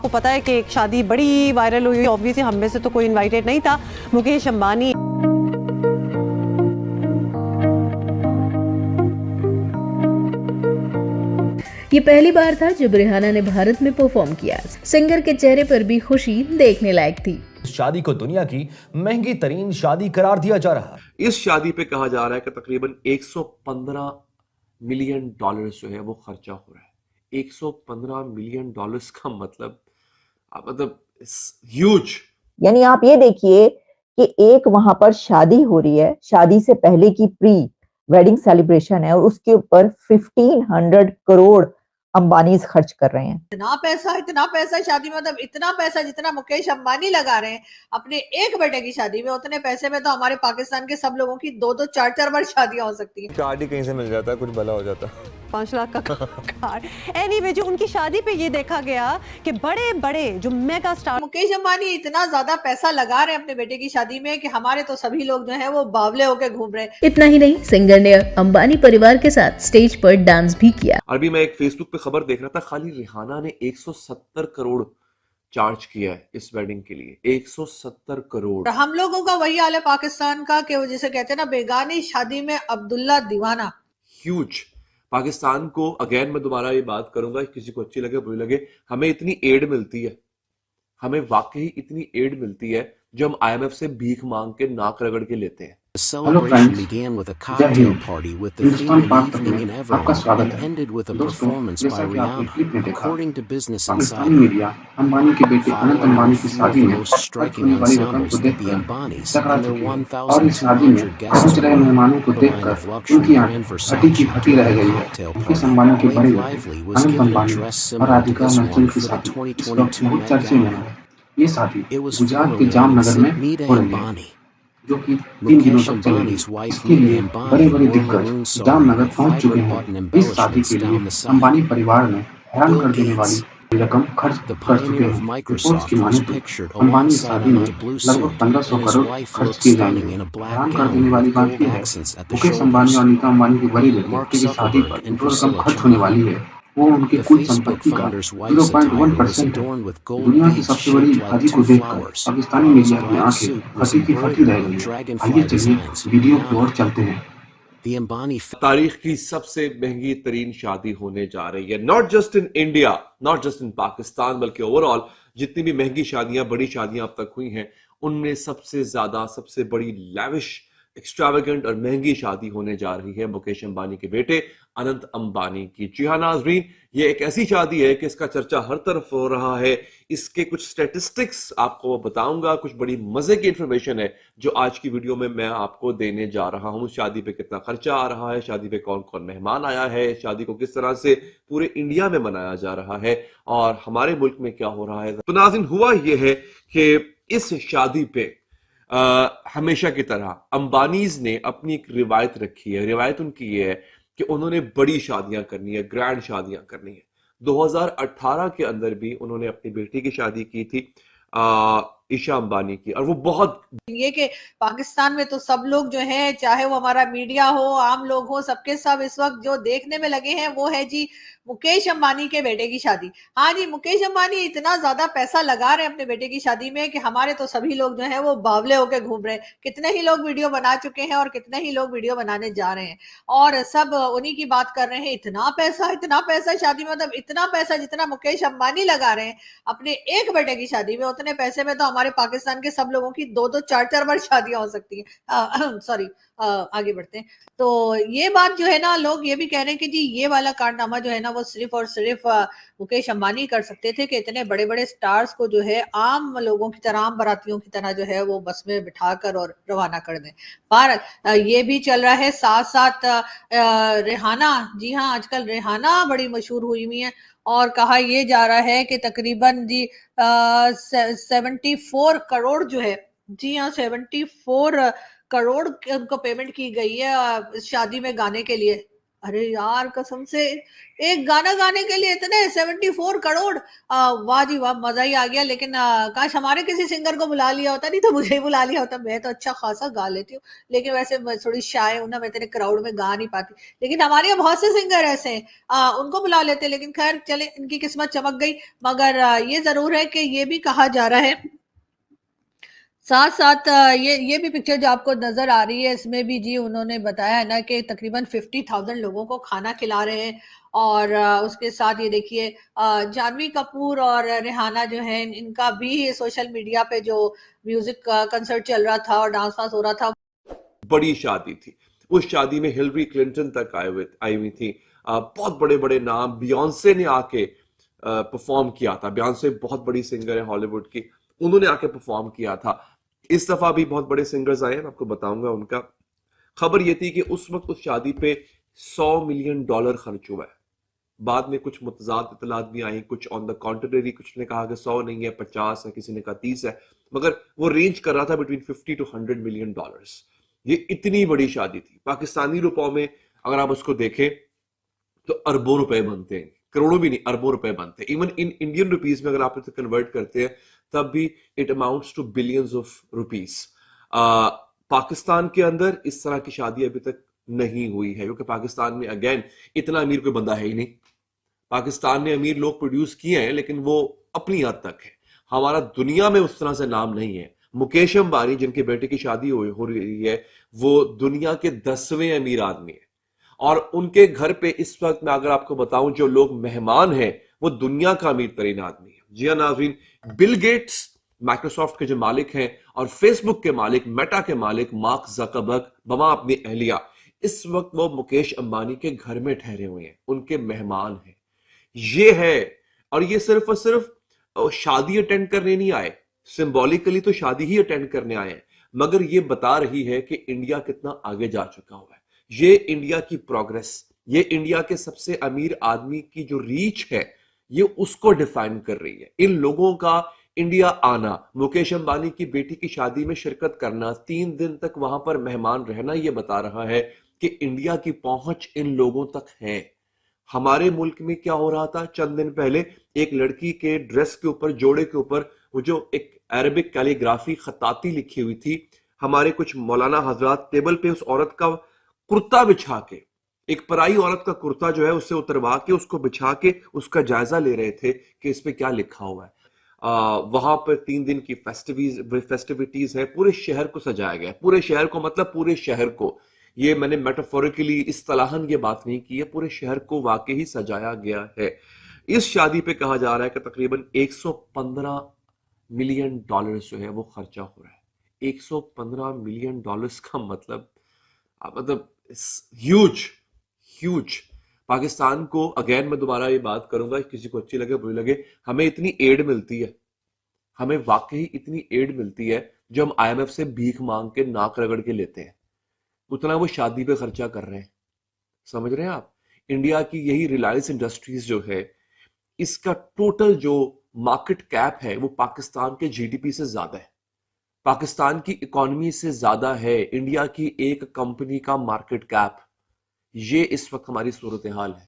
आपको पता है कि एक शादी बड़ी वायरल हुई, ऑब्वियसली हम में से तो कोई इनवाइटेड नहीं था। मुकेश अंबानी ये पहली बार था जब रिहाना ने भारत में परफॉर्म किया। सिंगर के चेहरे पर भी खुशी देखने लायक थी। इस शादी को दुनिया की महंगी तरीन शादी करार दिया जा रहा है। इस शादी पे कहा जा रहा है कि तकरीबन 115 मिलियन डॉलर्स जो है वो खर्चा हो रहा है। 115 मिलियन डॉलर्स का मतलब ह्यूज। यानी आप ये देखिए कि एक वहां पर शादी हो रही है, शादी से पहले की प्री वेडिंग सेलिब्रेशन है और उसके ऊपर 1500 करोड़ अंबानीज खर्च कर रहे हैं। इतना पैसा शादी में, मतलब इतना पैसा जितना मुकेश अंबानी लगा रहे हैं अपने एक बेटे की शादी में, उतने पैसे में तो हमारे पाकिस्तान के सब लोगों की 2-2 4-4 बार शादियां हो सकती हैं। कार्ड ही कहीं से मिल जाता है, कुछ भला हो जाता है। 5 लाख का कार्ड। एनीवे, जो उनकी शादी पे ये देखा गया कि बड़े बड़े जो मेगा स्टार मुकेश अंबानी इतना ज्यादा पैसा लगा रहे हैं अपने बेटे की शादी में कि हमारे तो सभी लोग जो है वो बावले होके घूम रहे हैं। इतना ही नहीं, सिंगर ने अंबानी परिवार के साथ स्टेज पर डांस भी किया। अभी मैं एक फेसबुक पे खबर देख रहा था, खाली रिहाना ने 170 करोड़ चार्ज किया है इस वेडिंग के लिए। 170 करोड़। हम लोगों का वही हाल है पाकिस्तान का कि वो जिसे कहते हैं ना, बेगानी शादी में अब्दुल्ला दीवाना। ह्यूज। पाकिस्तान को अगेन मैं दोबारा ये बात करूंगा, किसी को अच्छी लगे बुरी लगे, हमें इतनी एड मिलती है, हमें वाकई इतनी एड मिलती है जो हम IMF से भीख मांग के नाक रगड़ के लेते हैं। The celebration began with a cocktail party with the theme of Evening in Everland and ended with a performance by Rihanna, according to Business Insider. Following a few of the most striking ensembles that the Ambanis and their 1,200 guests were, the line of luxury brand Versace during the cocktail party. Blake Lively was given a dress similar to this one for the 2022 Met Gala. It was formerly on Nita Ambani. Mukesh Ambani's wife Nita Ambani wore maroon sari with fiber button embellishments down the side. Bill Gates, the pioneer of Microsoft, was pictured alongside him in a blue suit, and his wife looked stunning in a black gown with gold accents at the shoulders. Mark Zuckerberg and Priscilla Chenoweth. The Facebook founder's wife's attire was adorned with gold beads shaped like 2 flowers, while his black suit was embroidered with dragonfly designs. The Ambani तारीख की सबसे महंगी तरीन शादी होने जा रही है, not just in India, not just in Pakistan, बल्कि ओवरऑल जितनी भी महंगी शादियां, बड़ी शादियां अब तक हुई हैं, उनमें सबसे ज्यादा, सबसे बड़ी लैविश, एक्सट्रावेगेंट और महंगी शादी होने जा रही है मुकेश अंबानी के बेटे अनंत अंबानी की। जी हाँ नाजरीन, ये एक ऐसी शादी है कि इसका चर्चा हर तरफ हो रहा है। इसके कुछ स्टैटिस्टिक्स आपको बताऊंगा, कुछ बड़ी मजे की इंफॉर्मेशन है जो आज की वीडियो में मैं आपको देने जा रहा हूं। शादी पे कितना खर्चा आ रहा है, शादी पे कौन कौन मेहमान आया है, शादी को किस तरह से पूरे इंडिया में मनाया जा रहा है और हमारे मुल्क में क्या हो रहा है। तो नाज़रीन, हुआ यह है कि इस शादी पे हमेशा की तरह अंबानीज ने अपनी एक रिवायत रखी है। रिवायत उनकी ये है कि उन्होंने बड़ी शादियां करनी है, ग्रैंड शादियां करनी है। 2018 के अंदर भी उन्होंने अपनी बेटी की शादी की थी, ईशा अंबानी की, और वो बहुत ये कि पाकिस्तान में तो सब लोग जो है, चाहे वो हमारा मीडिया हो, आम लोग हो, सबके सब इस वक्त जो देखने में लगे हैं वो है जी मुकेश अंबानी के बेटे की शादी। हाँ जी, मुकेश अंबानी इतना ज्यादा पैसा लगा रहे हैं अपने बेटे की शादी में कि हमारे तो सभी लोग जो है वो बावले होके घूम रहे हैं। कितने ही लोग वीडियो बना चुके हैं और कितने ही लोग वीडियो बनाने जा रहे हैं और सब उन्हीं की बात कर रहे हैं। इतना पैसा शादी में, मतलब इतना पैसा जितना मुकेश अंबानी लगा रहे हैं अपने एक बेटे की शादी में, उतने पैसे में तो हमारे पाकिस्तान के सब लोगों की 2-2 4-4 बार शादियां हो सकती हैं। सॉरी, आगे बढ़ते हैं। तो ये बात जो है ना, लोग ये भी कह रहे हैं कि जी ये वाला कारनामा जो है ना वो सिर्फ और सिर्फ मुकेश अंबानी कर सकते थे कि इतने बड़े बड़े स्टार्स को जो है आम लोगों की तरह, आम बारातियों की तरह जो है वो बस में बिठाकर और रवाना कर दें। पर ये भी चल रहा है साथ साथ रेहाना, जी हाँ, आजकल रेहाना बड़ी मशहूर हुई हुई है और कहा यह जा रहा है कि तकरीबन जी 74 करोड़ जो है, जी हाँ 74 करोड़ उनको पेमेंट की गई है शादी में गाने के लिए। अरे यार कसम से, एक गाना गाने के लिए इतने 74 करोड़। वाह जी वाह, मजा ही आ गया। लेकिन काश हमारे किसी सिंगर को बुला लिया होता, नहीं तो मुझे ही बुला लिया होता। मैं तो अच्छा खासा गा लेती हूँ, लेकिन वैसे मैं थोड़ी शाय हूँ ना, मैं तेरे क्राउड में गा नहीं पाती। लेकिन हमारे यहाँ बहुत से सिंगर ऐसे हैं, उनको बुला लेते। लेकिन खैर चले, इनकी किस्मत चमक गई। मगर ये जरूर है कि ये भी कहा जा रहा है, साथ साथ ये भी पिक्चर जो आपको नजर आ रही है, इसमें भी जी उन्होंने बताया है ना कि तकरीबन 50,000 लोगों को खाना खिला रहे हैं। और उसके साथ ये देखिए, जानवी कपूर और रिहाना जो है, इनका भी सोशल मीडिया पे जो म्यूजिक कंसर्ट चल रहा था और डांस वांस हो रहा था। बड़ी शादी थी। उस शादी में हिलरी क्लिंटन तक आई हुई थी। बहुत बड़े बड़े नाम, बियॉन्से ने आके परफॉर्म किया था। बियॉन्से बहुत बड़ी सिंगर है हॉलीवुड की, उन्होंने आके परफॉर्म किया था। इस दफा भी बहुत बड़े सिंगर्स आए हैं, मैं आपको बताऊंगा उनका। खबर ये थी कि उस वक्त उस शादी पे $100 मिलियन खर्च हुआ है। बाद में कुछ मुतजाद इतलात भी आई, कुछ ऑन द कॉन्ट्ररी, कुछ ने कहा कि 100 नहीं है, 50 है, किसी ने कहा 30 है, मगर वो रेंज कर रहा था बिटवीन $50 to $100 मिलियन। ये इतनी बड़ी शादी थी। पाकिस्तानी रुपयों में अगर आप उसको देखें तो अरबों रुपए बनते हैं, करोड़ों भी नहीं, अरबों रुपए बनते हैं। इवन इन इंडियन रुपीज में अगर आप इसे कन्वर्ट करते हैं तब भी it amounts to billions of rupees. Pakistan के अंदर इस तरह की शादी अभी तक नहीं हुई है, क्योंकि पाकिस्तान में अगेन इतना अमीर कोई बंदा है ही नहीं। पाकिस्तान ने अमीर लोग प्रोड्यूस किए हैं, लेकिन वो अपनी हद तक है। हमारा दुनिया में उस तरह से नाम नहीं है। मुकेश अंबानी, जिनके बेटे की शादी हो रही है, वो दुनिया के 10वें अमीर आदमी है। और उनके घर पे इस वक्त मैं अगर आपको बताऊं, जो लोग मेहमान हैं वो दुनिया का अमीर तरीन आदमी है। जी हाँ नाज़रीन, बिल गेट्स माइक्रोसॉफ्ट के जो मालिक हैं और फेसबुक के मालिक, मेटा के मालिक मार्क ज़करबर्ग बमा अपनी अहलिया, इस वक्त वो मुकेश अंबानी के घर में ठहरे हुए हैं, उनके मेहमान हैं। ये है, और ये सिर्फ और सिर्फ शादी अटेंड करने नहीं आए, सिंबॉलिकली तो शादी ही अटेंड करने आए हैं, मगर ये बता रही है कि इंडिया कितना आगे जा चुका हुआ है। ये इंडिया की प्रोग्रेस, ये इंडिया के सबसे अमीर आदमी की जो रीच है, ये उसको डिफाइन कर रही है। इन लोगों का इंडिया आना, मुकेश अंबानी की बेटी की शादी में शिरकत करना, 3 दिन तक वहां पर मेहमान रहना, ये बता रहा है कि इंडिया की पहुंच इन लोगों तक है। हमारे मुल्क में क्या हो रहा था चंद दिन पहले, एक लड़की के ड्रेस के ऊपर, जोड़े के ऊपर, वो जो एक अरबिक कैलीग्राफी खताती लिखी हुई थी, हमारे कुछ मौलाना हजरात टेबल पे उस औरत का कुर्ता बिछा के, एक पराई औरत का कुर्ता जो है उससे उतरवा के उसको बिछा के उसका जायजा ले रहे थे कि इस पे क्या लिखा हुआ है। वहां पर 3 दिन की फेस्टिविटीज है, पूरे शहर को सजाया गया है। पूरे शहर को मतलब पूरे शहर को, ये मैंने मेटाफोरिकली इस्तिलाहन ये बात नहीं की है, पूरे शहर को वाकई ही सजाया गया है। इस शादी पे कहा जा रहा है कि तकरीबन $115 मिलियन जो है वो खर्चा हो रहा है। $115 मिलियन का मतलब ह्यूज ह्यूज। पाकिस्तान को, अगेन मैं दोबारा ये बात करूंगा, किसी को अच्छी लगे बुरी लगे, हमें इतनी एड मिलती है, हमें वाकई इतनी एड मिलती है जो हम IMF से भीख मांग के, नाक रगड़ के लेते हैं, उतना वो शादी पे खर्चा कर रहे हैं। समझ रहे हैं आप? इंडिया की यही रिलायंस इंडस्ट्रीज जो है, इसका टोटल जो मार्केट कैप है वो पाकिस्तान के GDP से ज्यादा है, पाकिस्तान की इकोनॉमी से ज्यादा है इंडिया की एक कंपनी का मार्केट कैप। ये इस वक्त हमारी सूरत हाल है।